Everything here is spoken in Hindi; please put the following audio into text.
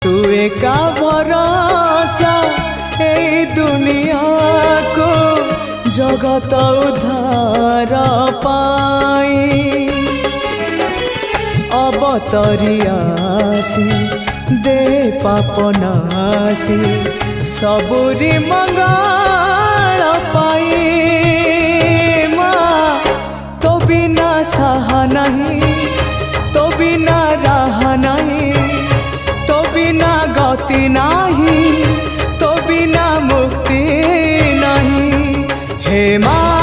तू एका भरोसा ए दुनिया को जगत उद्धार पाई अवतरियासी दे पापनासी सबुरी मंगल पाई माँ तो बिना सहा नहीं तो बिना राह नहीं तो बिना गति नहीं तो बिना मुक्ति नहीं हे माँ